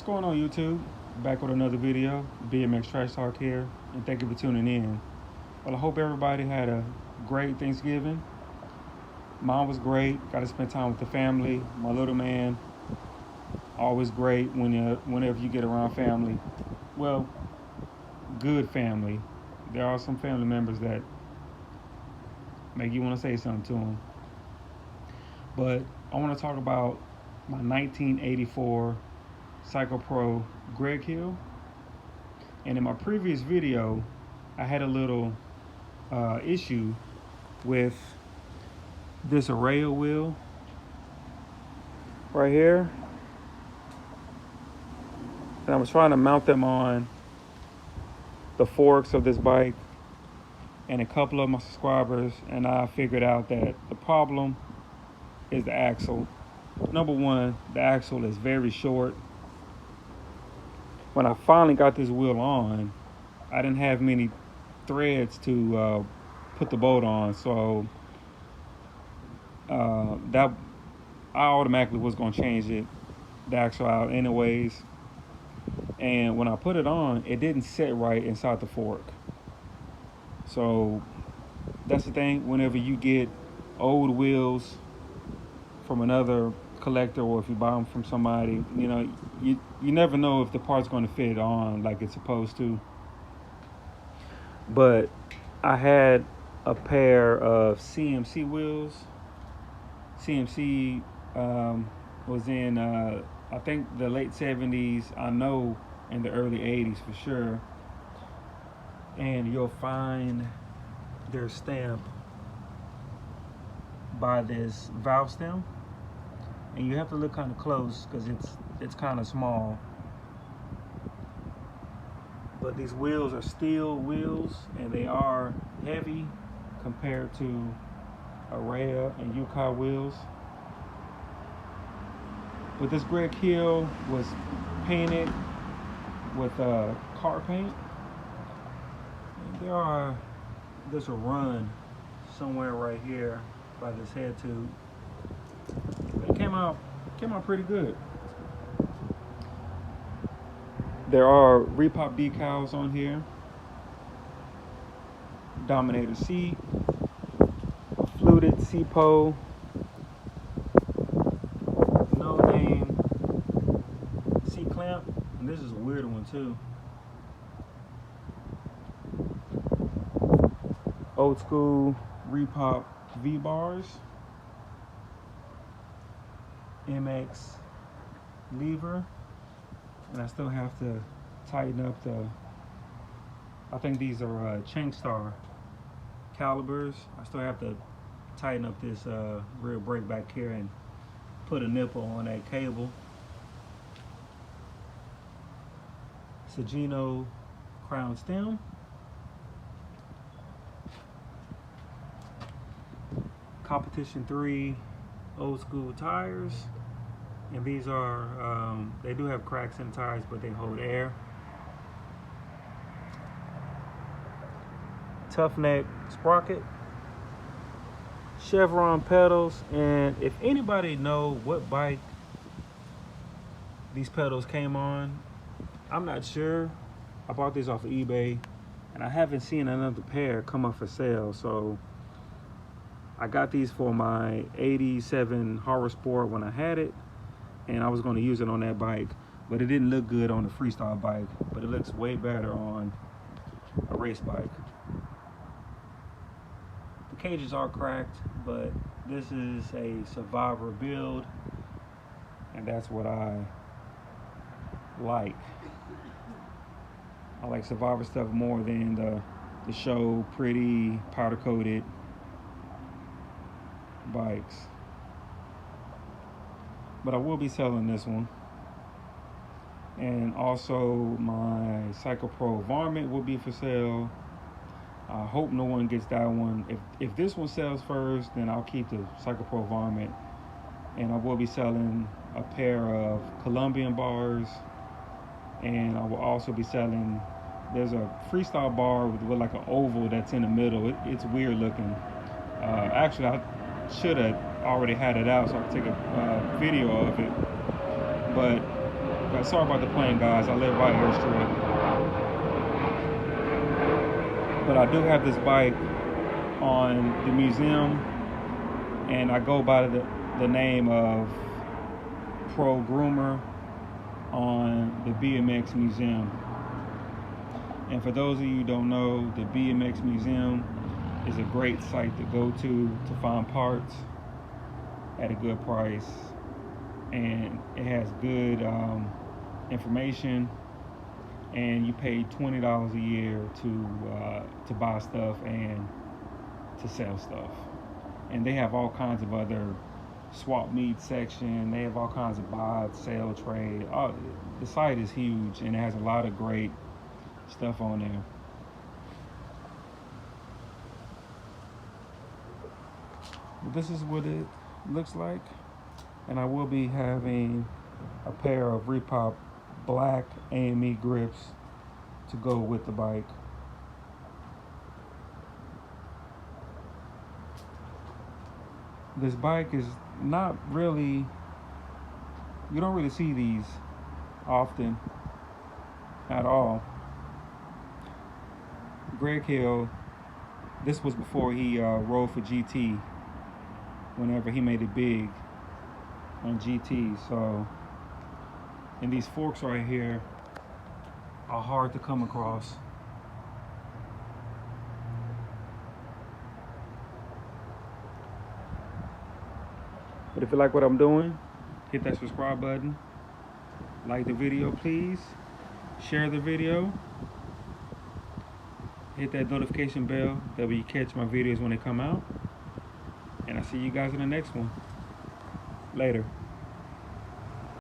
going on, YouTube? Back with another video. BMX Trash Talk here, and thank you for tuning in. Well, I hope everybody had a great Thanksgiving. Mine was great. Got to spend time with the family. My little man, always great whenever you get around family. Well, good family. There are some family members that make you want to say something to them. But I want to talk about my 1984 Psycho Pro Greg Hill. And in my previous video, I had a little issue with this array wheel right here. And I was trying to mount them on the forks of this bike and a couple of my subscribers, and I figured out that the problem is the axle. Number one, the axle is very short. When I finally got this wheel on, I didn't have many threads to put the bolt on, so that I automatically was going to change the axle out anyways. And when I put it on, it didn't sit right inside the fork. So that's the thing. Whenever you get old wheels from another collector, or if you buy them from somebody, you never know if the part's going to fit on like it's supposed to. But I had a pair of CMC wheels. CMC was in I think the late 70s, I know in the early 80s for sure. And you'll find their stamp by this valve stem. And you have to look kind of close because it's kind of small. But these wheels are steel wheels, and they are heavy compared to Araya and Yukon wheels. But this Greg Hill was painted with car paint. And there's a run somewhere right here by this head tube. It came out pretty good. There are repop decals on here. Dominator seat, fluted seat pole, no name seat clamp, and this is a weird one too. Old school repop V-bars, MX lever, and I still have to tighten up I think these are Chink Star calibers. I still have to tighten up this rear brake back here and put a nipple on that cable. Sagino crown stem. Competition 3 old school tires, and these are they do have cracks in the tires, but they hold air. Tough neck sprocket, chevron pedals, and if anybody know what bike these pedals came on, I'm not sure. I bought these off of eBay, and I haven't seen another pair come up for sale, so I got these for my 87 Horror Sport when I had it, and I was going to use it on that bike, but it didn't look good on the freestyle bike, but it looks way better on a race bike. The cages are cracked, but this is a Survivor build, and that's what I like. I like Survivor stuff more than the show pretty powder coated bikes. But I will be selling this one, and also my Psycho Pro Varmint will be for sale. I hope no one gets that one. If this one sells first, then I'll keep the Psycho Pro Varmint, and I will be selling a pair of Colombian bars, and I will also be selling, there's a freestyle bar with like an oval that's in the middle. It's weird looking. Actually, I should have already had it out so I could take a video of it, but Sorry about the plane, guys. I live by airstrip. But I do have this bike on the museum, and I go by the name of Pro Groomer on the BMX Museum. And for those of you who don't know, the BMX Museum is a great site to go to find parts at a good price, and it has good information, and you pay $20 a year to buy stuff and to sell stuff. And they have all kinds of other swap meet section. They have all kinds of buy, sell, trade. The site is huge, and it has a lot of great stuff on there. But this is what it looks like, and I will be having a pair of Repop black AME grips to go with the bike. This bike is not really, you don't really see these often at all. Greg Hill, this was before he rode for GT, whenever he made it big on GT. So, and these forks right here are hard to come across. But if you like what I'm doing, hit that subscribe button, like the video please, share the video, hit that notification bell, that way you catch my videos when they come out, and I'll see you guys in the next one. Later.